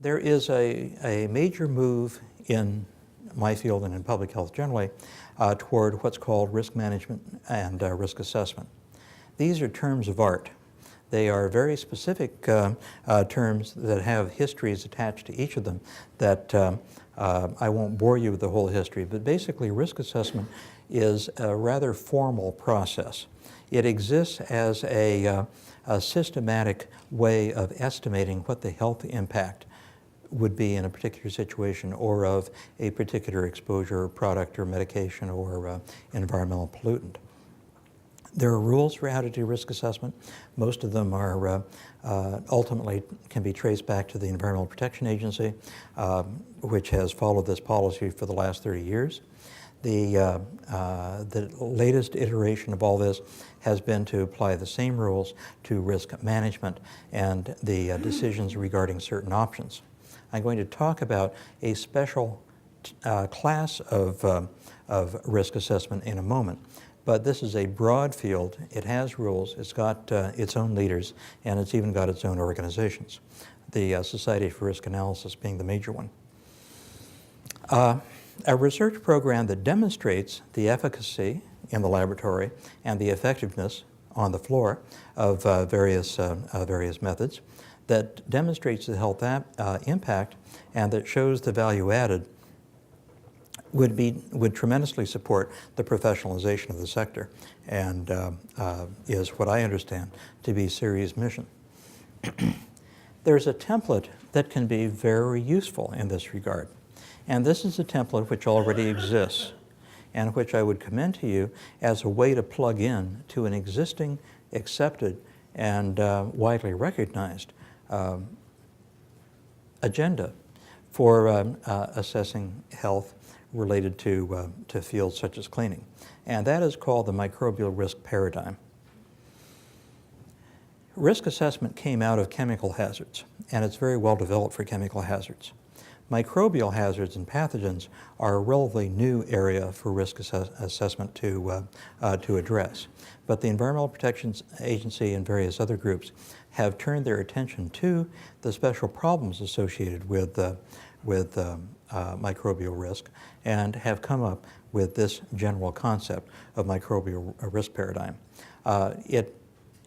There is a major move in my field and in public health generally toward what's called risk management and risk assessment. These are terms of art. They are very specific terms that have histories attached to each of them that I won't bore you with the whole history, but basically risk assessment is a rather formal process. It exists as a systematic way of estimating what the health impact would be in a particular situation or of a particular exposure or product or medication or environmental pollutant. There are rules for how to do risk assessment. Most of them are ultimately can be traced back to the Environmental Protection Agency, which has followed this policy for the last 30 years. The latest iteration of all this has been to apply the same rules to risk management and the decisions regarding certain options. I'm going to talk about a special class of risk assessment in a moment. But this is a broad field. It has rules. It's got its own leaders, and it's even got its own organizations, the Society for Risk Analysis being the major one. A research program that demonstrates the efficacy in the laboratory and the effectiveness on the floor of various methods, that demonstrates the health impact and that shows the value added would tremendously support the professionalization of the sector and is what I understand to be CIRI's mission. There's a template that can be very useful in this regard. And this is a template which already exists and which I would commend to you as a way to plug in to an existing, accepted, and widely recognized agenda for assessing health related to fields such as cleaning. And that is called the microbial risk paradigm. Risk assessment came out of chemical hazards, and it's very well developed for chemical hazards. Microbial hazards and pathogens are a relatively new area for risk assessment to address. But the Environmental Protection Agency and various other groups have turned their attention to the special problems associated with microbial risk and have come up with this general concept of microbial risk paradigm. It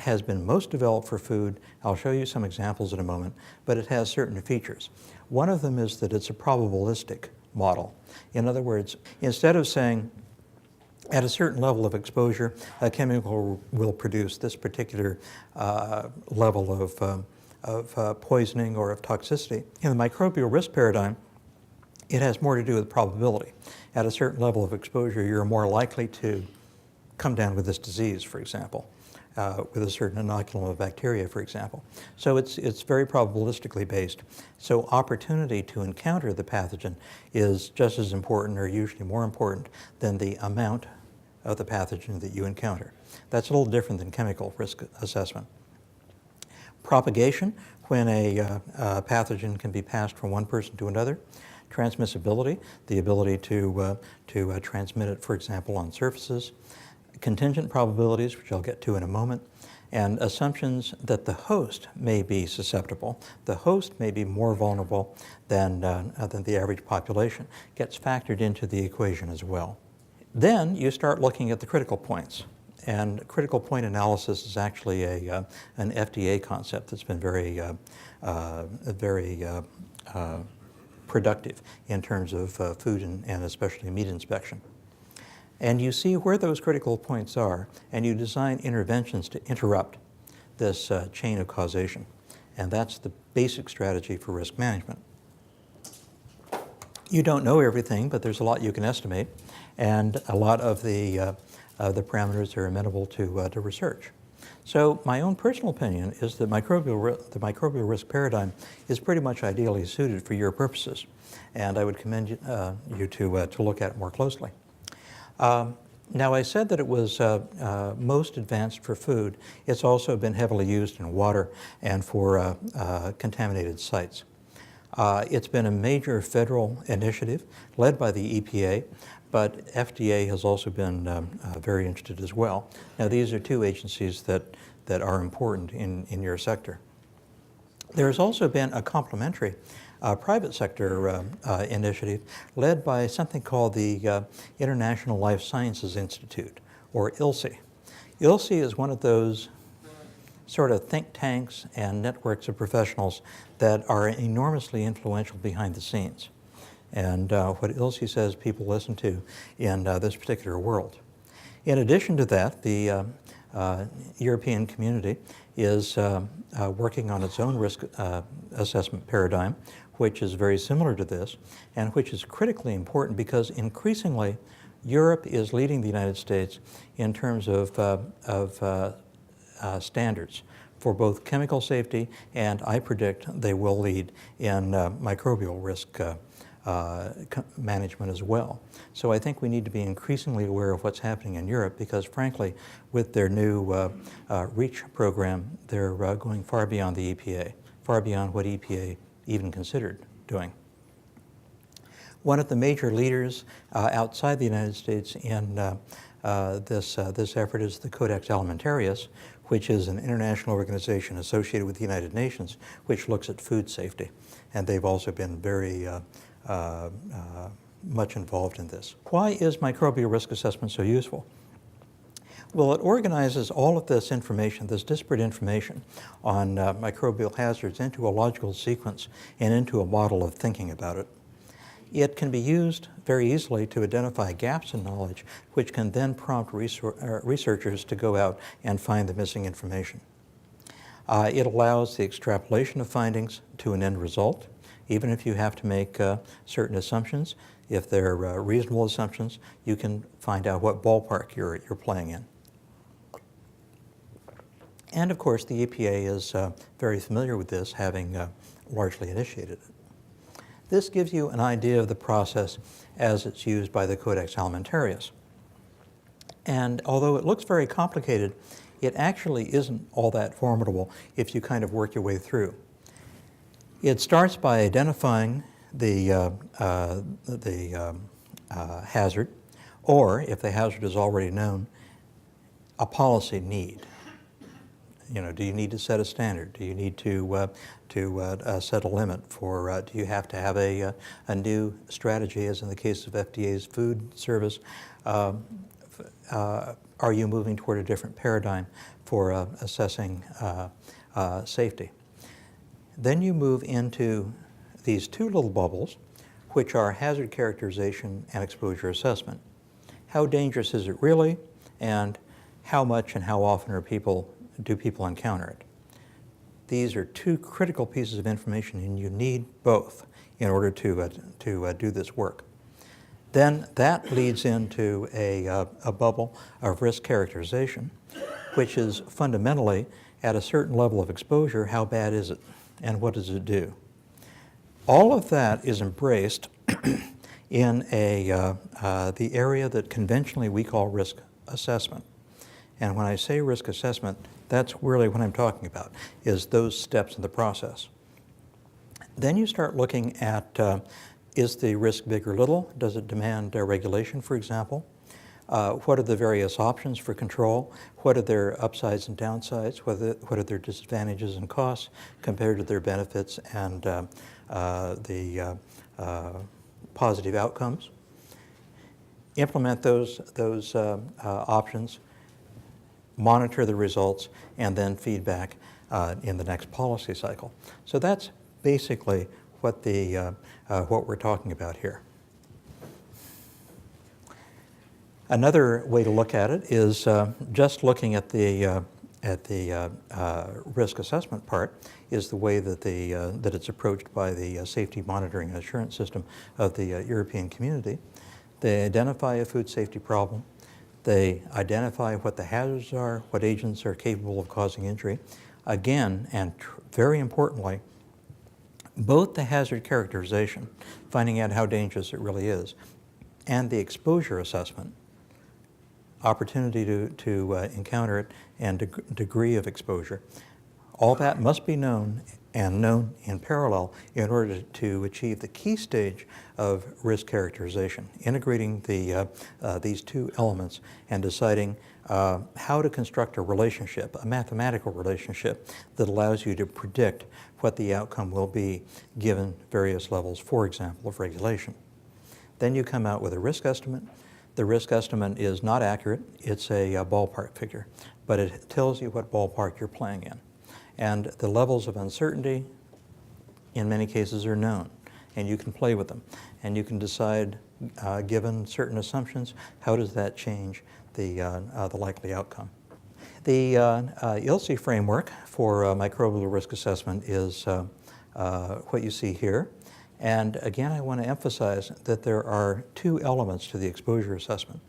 has been most developed for food. I'll show you some examples in a moment, but it has certain features. One of them is that it's a probabilistic model. In other words, instead of saying at a certain level of exposure, a chemical will produce this particular level of poisoning or of toxicity, in the microbial risk paradigm, it has more to do with probability. At a certain level of exposure, you're more likely to come down with this disease, for example, with a certain inoculum of bacteria, for example. So it's very probabilistically based. So opportunity to encounter the pathogen is just as important, or usually more important, than the amount of the pathogen that you encounter. That's a little different than chemical risk assessment. Propagation, when a pathogen can be passed from one person to another. Transmissibility, the ability to transmit it, for example, on surfaces. Contingent probabilities, which I'll get to in a moment, and assumptions that the host may be susceptible. The host may be more vulnerable than the average population. Gets factored into the equation as well. Then you start looking at the critical points. And critical point analysis is actually an FDA concept that's been very productive in terms of food and especially meat inspection. And you see where those critical points are, and you design interventions to interrupt this chain of causation. And that's the basic strategy for risk management. You don't know everything, but there's a lot you can estimate, and a lot of the parameters are amenable to research. So my own personal opinion is that the microbial risk paradigm is pretty much ideally suited for your purposes, and I would commend you to look at it more closely. Now, I said that it was most advanced for food. It's also been heavily used in water and for contaminated sites. It's been a major federal initiative led by the EPA, but FDA has also been very interested as well. Now, these are two agencies that are important in your sector. There's also been a complementary private sector initiative led by something called the International Life Sciences Institute, or ILSI. ILSI is one of those sort of think tanks and networks of professionals that are enormously influential behind the scenes. And what ILSI says people listen to in this particular world. In addition to that, the European community is working on its own risk assessment paradigm, which is very similar to this, and which is critically important because increasingly Europe is leading the United States in terms of standards for both chemical safety, and I predict they will lead in microbial risk management as well. So I think we need to be increasingly aware of what's happening in Europe because frankly, with their new REACH program, they're going far beyond the EPA, far beyond what EPA even considered doing. One of the major leaders outside the United States in this effort is the Codex Alimentarius, which is an international organization associated with the United Nations, which looks at food safety. And they've also been very much involved in this. Why is microbial risk assessment so useful? Well, it organizes all of this information, this disparate information on microbial hazards into a logical sequence and into a model of thinking about it. It can be used very easily to identify gaps in knowledge, which can then prompt researchers to go out and find the missing information. It allows the extrapolation of findings to an end result, even if you have to make certain assumptions. If they're reasonable assumptions, you can find out what ballpark you're playing in. And of course, the EPA is very familiar with this, having largely initiated it. This gives you an idea of the process as it's used by the Codex Alimentarius. And although it looks very complicated, it actually isn't all that formidable if you kind of work your way through. It starts by identifying the hazard, or if the hazard is already known, a policy need. You know, do you need to set a standard? Do you need to set a limit for, do you have to have a new strategy, as in the case of FDA's food service? Are you moving toward a different paradigm for assessing safety? Then you move into these two little bubbles, which are hazard characterization and exposure assessment. How dangerous is it really, and how much and how often do people encounter it? These are two critical pieces of information, and you need both in order to do this work. Then that leads into a bubble of risk characterization, which is fundamentally, at a certain level of exposure, how bad is it, and what does it do? All of that is embraced in the area that conventionally we call risk assessment. And when I say risk assessment, that's really what I'm talking about, is those steps in the process. Then you start looking at, is the risk big or little? Does it demand regulation, for example? What are the various options for control? What are their upsides and downsides? What are their disadvantages and costs compared to their benefits and the positive outcomes? Implement those options, monitor the results, and then feedback in the next policy cycle. So that's basically what we're talking about here. Another way to look at it is just looking at the risk assessment part is the way that that it's approached by the Safety Monitoring and Assurance System of the European Community. They identify a food safety problem. They identify what the hazards are, what agents are capable of causing injury. Again, and very importantly, both the hazard characterization, finding out how dangerous it really is, and the exposure assessment, opportunity to encounter it, and degree of exposure. All that must be known and known in parallel in order to achieve the key stage of risk characterization, integrating these two elements and deciding how to construct a relationship, a mathematical relationship that allows you to predict what the outcome will be given various levels, for example, of regulation. Then you come out with a risk estimate. The risk estimate is not accurate. It's a ballpark figure, but it tells you what ballpark you're playing in. And the levels of uncertainty, in many cases, are known, and you can play with them. And you can decide, given certain assumptions, how does that change the likely outcome. The ILSI framework for microbial risk assessment is what you see here. And again, I want to emphasize that there are two elements to the exposure assessment.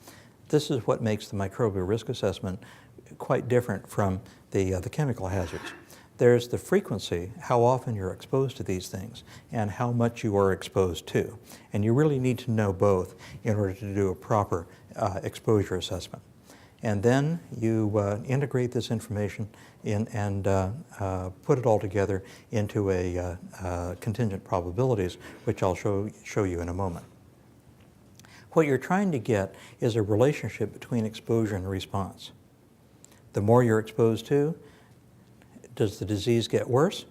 This is what makes the microbial risk assessment quite different from the chemical hazards. There's the frequency, how often you're exposed to these things, and how much you are exposed to. And you really need to know both in order to do a proper exposure assessment. And then you integrate this information in and put it all together into a contingent probabilities, which I'll show you in a moment. What you're trying to get is a relationship between exposure and response. The more you're exposed to, does the disease get worse?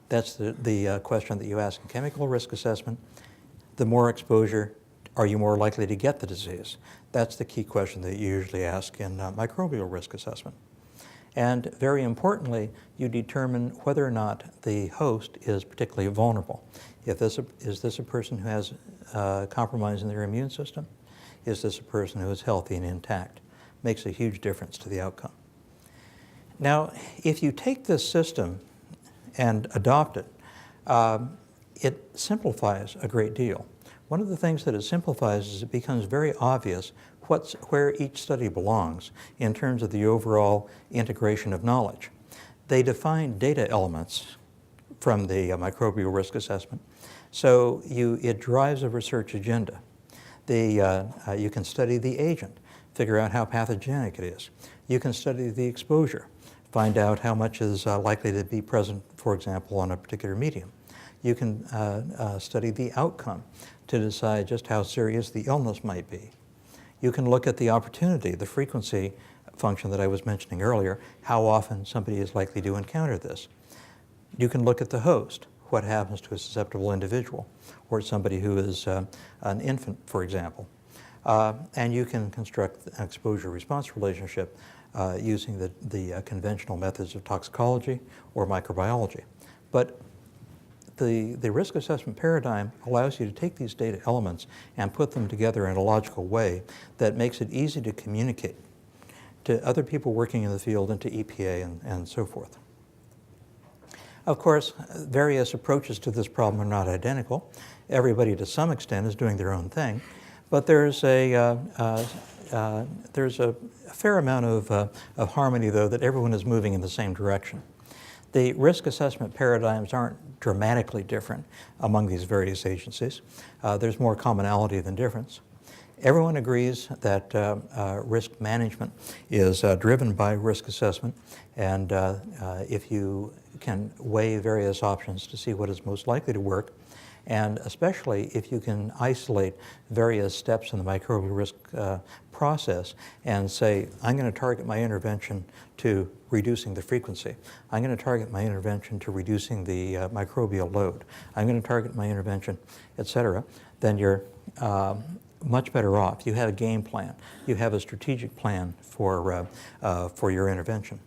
That's the question that you ask in chemical risk assessment. The more exposure, are you more likely to get the disease? That's the key question that you usually ask in microbial risk assessment. And very importantly, you determine whether or not the host is particularly vulnerable. Is this a person who has compromise in their immune system? Is this a person who is healthy and intact? Makes a huge difference to the outcome. Now, if you take this system and adopt it, it simplifies a great deal. One of the things that it simplifies is it becomes very obvious where each study belongs in terms of the overall integration of knowledge. They define data elements from the microbial risk assessment, so it drives a research agenda. You can study the agent, figure out how pathogenic it is. You can study the exposure, find out how much is likely to be present, for example, on a particular medium. You can study the outcome to decide just how serious the illness might be. You can look at the opportunity, the frequency function that I was mentioning earlier, how often somebody is likely to encounter this. You can look at the host, what happens to a susceptible individual, or somebody who is an infant, for example. And you can construct an exposure-response relationship using the conventional methods of toxicology or microbiology. But the risk assessment paradigm allows you to take these data elements and put them together in a logical way that makes it easy to communicate to other people working in the field and to EPA and so forth. Of course, various approaches to this problem are not identical. Everybody, to some extent, is doing their own thing, but there's a fair amount of harmony, though, that everyone is moving in the same direction. The risk assessment paradigms aren't dramatically different among these various agencies. There's more commonality than difference. Everyone agrees that risk management is driven by risk assessment, and if you can weigh various options to see what is most likely to work, and especially if you can isolate various steps in the microbial risk process and say, I'm going to target my intervention to reducing the frequency. I'm going to target my intervention to reducing the microbial load. I'm going to target my intervention, et cetera. Then you're much better off. You have a game plan. You have a strategic plan for your intervention.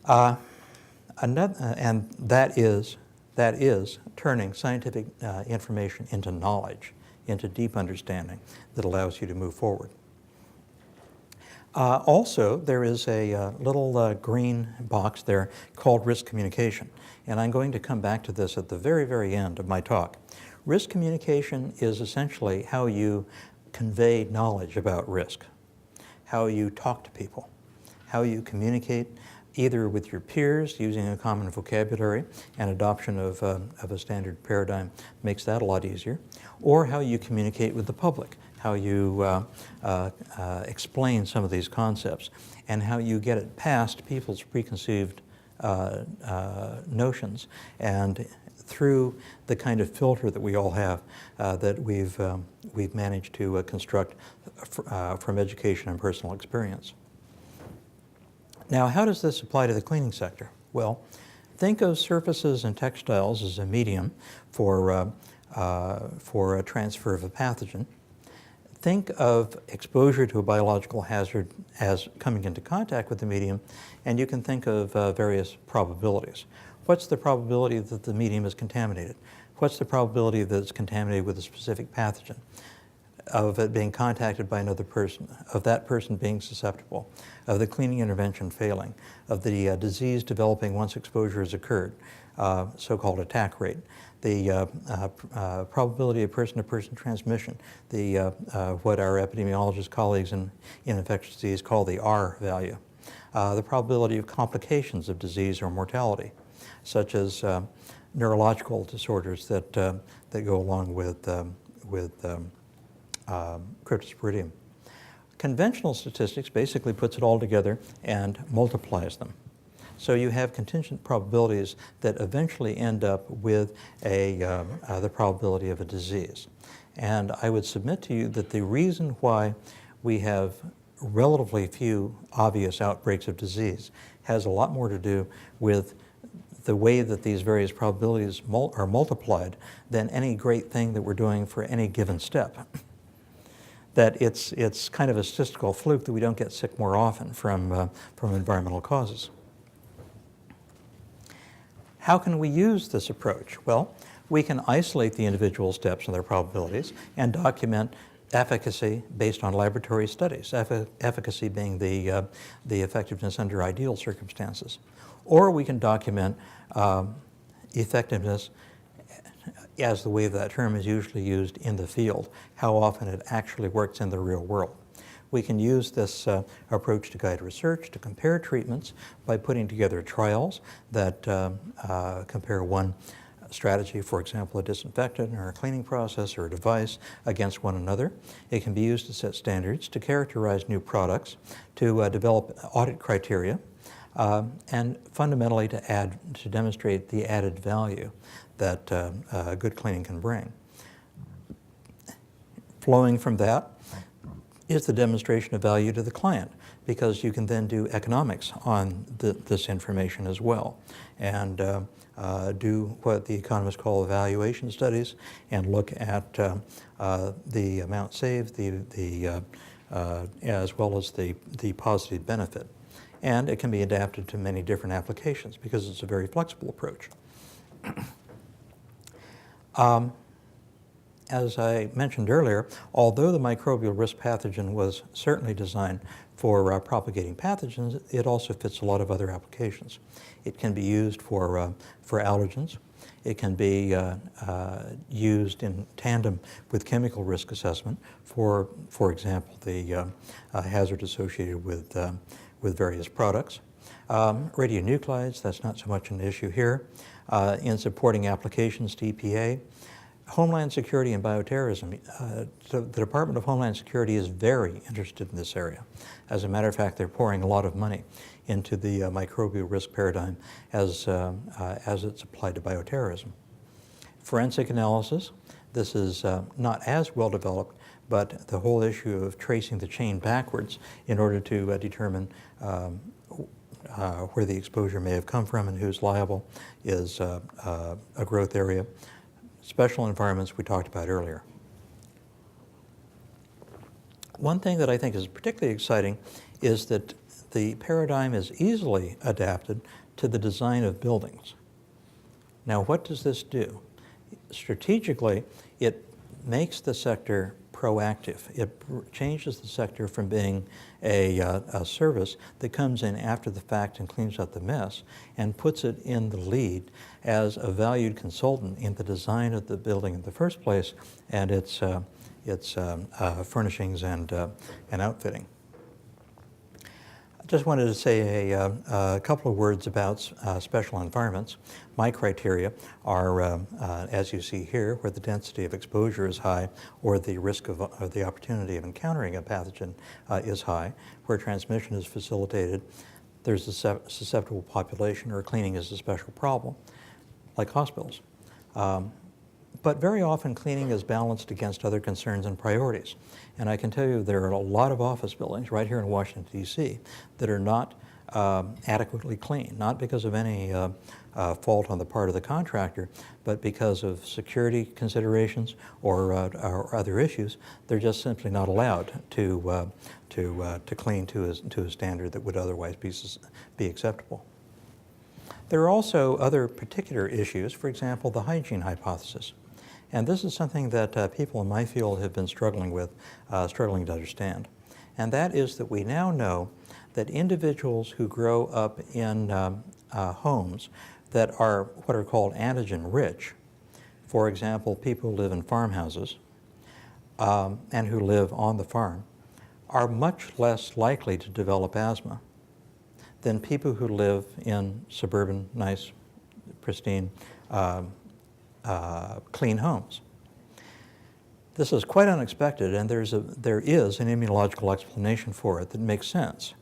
And that is turning scientific information into knowledge, into deep understanding that allows you to move forward. Also, there is a little green box there called risk communication, and I'm going to come back to this at the very, very end of my talk. Risk communication is essentially how you convey knowledge about risk, how you talk to people, how you communicate either with your peers using a common vocabulary, and adoption of a standard paradigm makes that a lot easier, or how you communicate with the public, how you explain some of these concepts, and how you get it past people's preconceived notions and through the kind of filter that we all have that we've managed to construct from education and personal experience. Now, how does this apply to the cleaning sector? Well, think of surfaces and textiles as a medium for a transfer of a pathogen. Think of exposure to a biological hazard as coming into contact with the medium, and you can think of various probabilities. What's the probability that the medium is contaminated? What's the probability that it's contaminated with a specific pathogen? Of it being contacted by another person, of that person being susceptible, of the cleaning intervention failing, of the disease developing once exposure has occurred, so-called attack rate, the probability of person-to-person transmission, what our epidemiologist colleagues in infectious disease call the R value, the probability of complications of disease or mortality, such as neurological disorders that go along with cryptosporidium. Conventional statistics basically puts it all together and multiplies them. So you have contingent probabilities that eventually end up with the probability of a disease. And I would submit to you that the reason why we have relatively few obvious outbreaks of disease has a lot more to do with the way that these various probabilities are multiplied than any great thing that we're doing for any given step. That it's kind of a statistical fluke that we don't get sick more often from environmental causes. How can we use this approach? Well, we can isolate the individual steps and their probabilities and document efficacy based on laboratory studies, efficacy being the effectiveness under ideal circumstances. Or we can document effectiveness as the way that term is usually used in the field, how often it actually works in the real world. We can use this approach to guide research, to compare treatments by putting together trials that compare one strategy, for example, a disinfectant or a cleaning process or a device, against one another. It can be used to set standards, to characterize new products, to develop audit criteria, and fundamentally to demonstrate the added value that good cleaning can bring. Flowing from that is the demonstration of value to the client, because you can then do economics on this information as well, and do what the economists call evaluation studies, and look at the amount saved, as well as the positive benefit. And it can be adapted to many different applications because it's a very flexible approach. As I mentioned earlier, although the microbial risk pathogen was certainly designed for propagating pathogens, it also fits a lot of other applications. It can be used for allergens. It can be used in tandem with chemical risk assessment for example, the hazard associated with various products. Radionuclides, that's not so much an issue here. In supporting applications to EPA. Homeland Security and bioterrorism. So the Department of Homeland Security is very interested in this area. As a matter of fact, they're pouring a lot of money into the microbial risk paradigm as it's applied to bioterrorism. Forensic analysis. This is not as well developed, but the whole issue of tracing the chain backwards in order to determine where the exposure may have come from and who's liable is a growth area. Special environments we talked about earlier. One thing that I think is particularly exciting is that the paradigm is easily adapted to the design of buildings. Now, what does this do? Strategically, it makes the sector proactive. It changes the sector from being a service that comes in after the fact and cleans up the mess and puts it in the lead as a valued consultant in the design of the building in the first place and its furnishings and outfitting. I just wanted to say a couple of words about special environments. My criteria are, as you see here, where the density of exposure is high or the risk of the opportunity of encountering a pathogen is high, where transmission is facilitated, there's a susceptible population, or cleaning is a special problem, like hospitals. But very often cleaning is balanced against other concerns and priorities. And I can tell you there are a lot of office buildings right here in Washington, D.C. that are not adequately clean, not because of any fault on the part of the contractor, but because of security considerations or other issues. They're just simply not allowed to clean to a standard that would otherwise be acceptable. There are also other particular issues, for example, the hygiene hypothesis. And this is something that people in my field have been struggling to understand. And that is that we now know that individuals who grow up in homes that are what are called antigen rich, for example, people who live in farmhouses and who live on the farm, are much less likely to develop asthma than people who live in suburban, nice, pristine, clean homes. This is quite unexpected, and there is an immunological explanation for it that makes sense.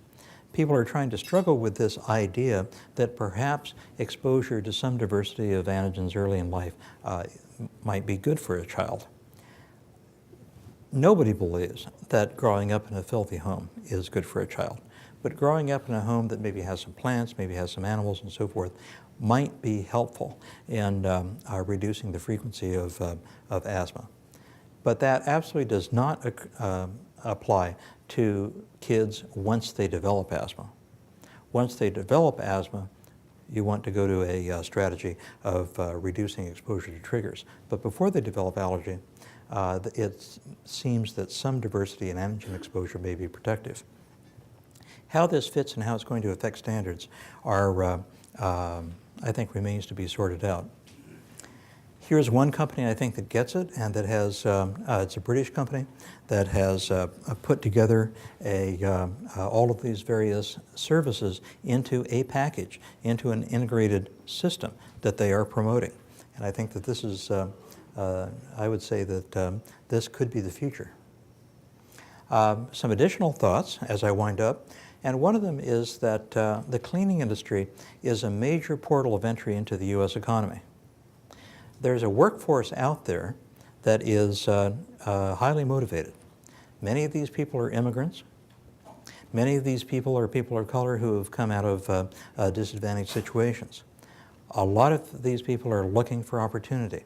People are trying to struggle with this idea that perhaps exposure to some diversity of antigens early in life might be good for a child. Nobody believes that growing up in a filthy home is good for a child. But growing up in a home that maybe has some plants, maybe has some animals and so forth, might be helpful in reducing the frequency of asthma. But that absolutely does not apply to kids once they develop asthma. Once they develop asthma, you want to go to a strategy of reducing exposure to triggers. But before they develop allergy, it seems that some diversity in antigen exposure may be protective. How this fits and how it's going to affect standards are, I think, remains to be sorted out. Here's one company I think that gets it, and that has, it's a British company that has put together all of these various services into a package, into an integrated system that they are promoting. And I think that this is, I would say that this could be the future. Some additional thoughts as I wind up. And one of them is that the cleaning industry is a major portal of entry into the U.S. economy. There's a workforce out there that is highly motivated. Many of these people are immigrants. Many of these people are people of color who have come out of disadvantaged situations. A lot of these people are looking for opportunity.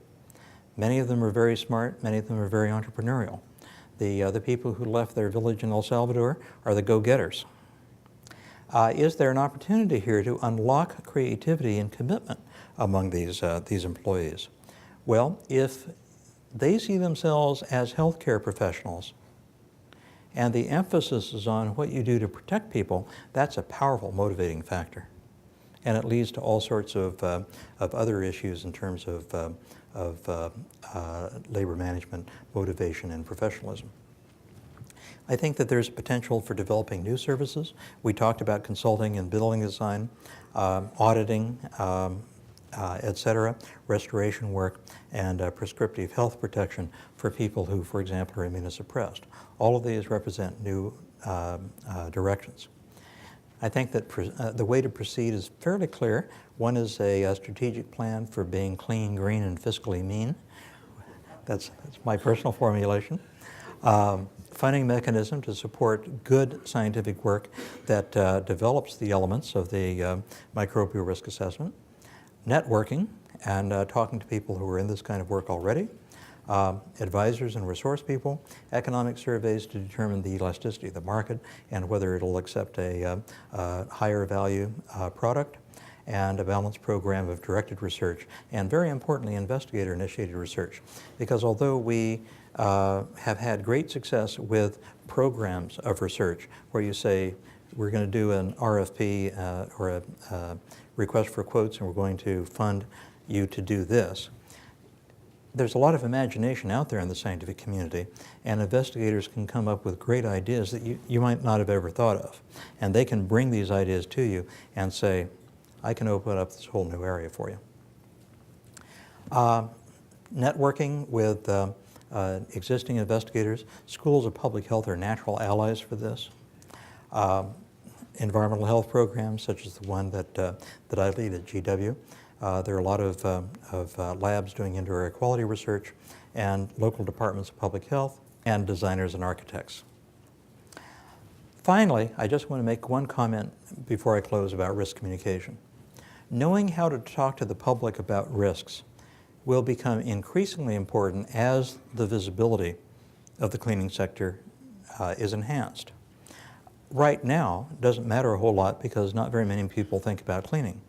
Many of them are very smart. Many of them are very entrepreneurial. The people who left their village in El Salvador are the go-getters. Is there an opportunity here to unlock creativity and commitment among these employees? Well, if they see themselves as healthcare professionals and the emphasis is on what you do to protect people, that's a powerful motivating factor. And it leads to all sorts of other issues in terms of labor management, motivation, and professionalism. I think that there's potential for developing new services. We talked about consulting and building design, auditing, et cetera, restoration work, and prescriptive health protection for people who, for example, are immunosuppressed. All of these represent new directions. I think that the way to proceed is fairly clear. One is a strategic plan for being clean, green, and fiscally mean. That's my personal formulation. Funding mechanism to support good scientific work that develops the elements of the microbial risk assessment. Networking and talking to people who are in this kind of work already. Advisors and resource people. Economic surveys to determine the elasticity of the market and whether it'll accept a higher value product. And a balanced program of directed research, and very importantly, investigator-initiated research. Because although we have had great success with programs of research where you say, we're going to do an RFP or a request for quotes and we're going to fund you to do this, there's a lot of imagination out there in the scientific community, and investigators can come up with great ideas that you might not have ever thought of. And they can bring these ideas to you and say, I can open up this whole new area for you. Networking with existing investigators. Schools of public health are natural allies for this. Environmental health programs, such as the one that I lead at GW. There are a lot of labs doing indoor air quality research, and local departments of public health, and designers and architects. Finally, I just want to make one comment before I close about risk communication. Knowing how to talk to the public about risks will become increasingly important as the visibility of the cleaning sector is enhanced. Right now, it doesn't matter a whole lot because not very many people think about cleaning.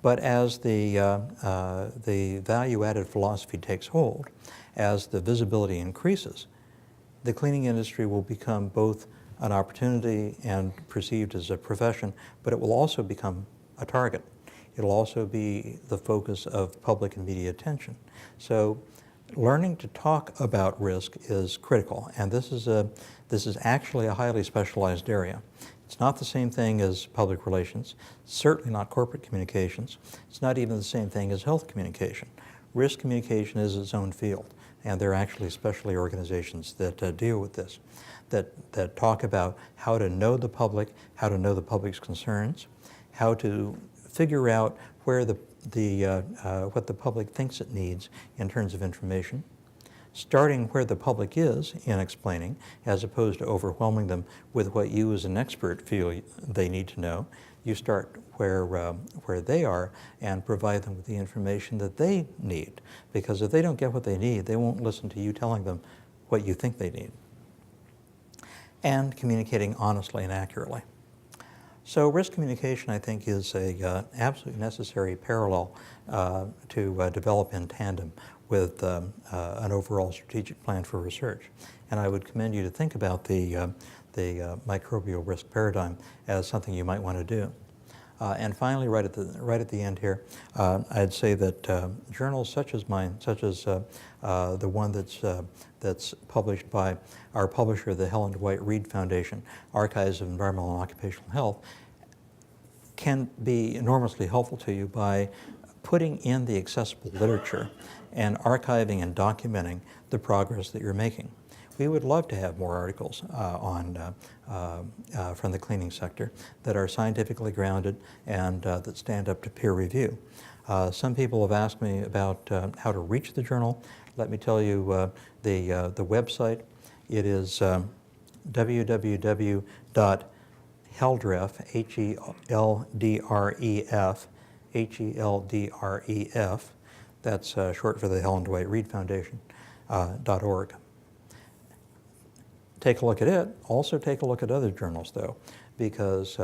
But as the value-added philosophy takes hold, as the visibility increases, the cleaning industry will become both an opportunity and perceived as a profession, but it will also become a target. It'll also be the focus of public and media attention. So learning to talk about risk is critical, and this is actually a highly specialized area. It's not the same thing as public relations, certainly not corporate communications. It's not even the same thing as health communication. Risk communication is its own field, and there are actually specialty organizations that deal with this, that talk about how to know the public, how to know the public's concerns, how to figure out where what the public thinks it needs in terms of information, starting where the public is in explaining, as opposed to overwhelming them with what you as an expert feel they need to know. You start where they are and provide them with the information that they need. Because if they don't get what they need, they won't listen to you telling them what you think they need. And communicating honestly and accurately. So risk communication, I think, is a absolutely necessary parallel to develop in tandem with an overall strategic plan for research. And I would commend you to think about the microbial risk paradigm as something you might want to do. And finally, right at the end here, I'd say that journals such as mine, such as the one that's published by our publisher, the Helen Dwight Reed Foundation, Archives of Environmental and Occupational Health, can be enormously helpful to you by putting in the accessible literature and archiving and documenting the progress that you're making. We would love to have more articles from the cleaning sector that are scientifically grounded and that stand up to peer review. Some people have asked me about how to reach the journal. Let me tell you the website. It is www.heldref, Heldref, that's short for the Helen Dwight Reed Foundation, .org. Take a look at it. Also take a look at other journals, though, because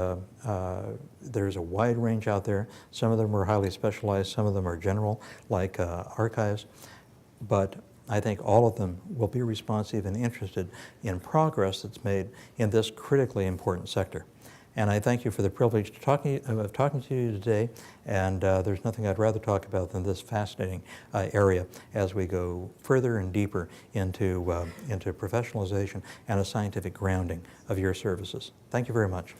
there's a wide range out there. Some of them are highly specialized, some of them are general, like archives, but I think all of them will be responsive and interested in progress that's made in this critically important sector. And I thank you for the privilege of talking to you today, and there's nothing I'd rather talk about than this fascinating area as we go further and deeper into professionalization and a scientific grounding of your services. Thank you very much.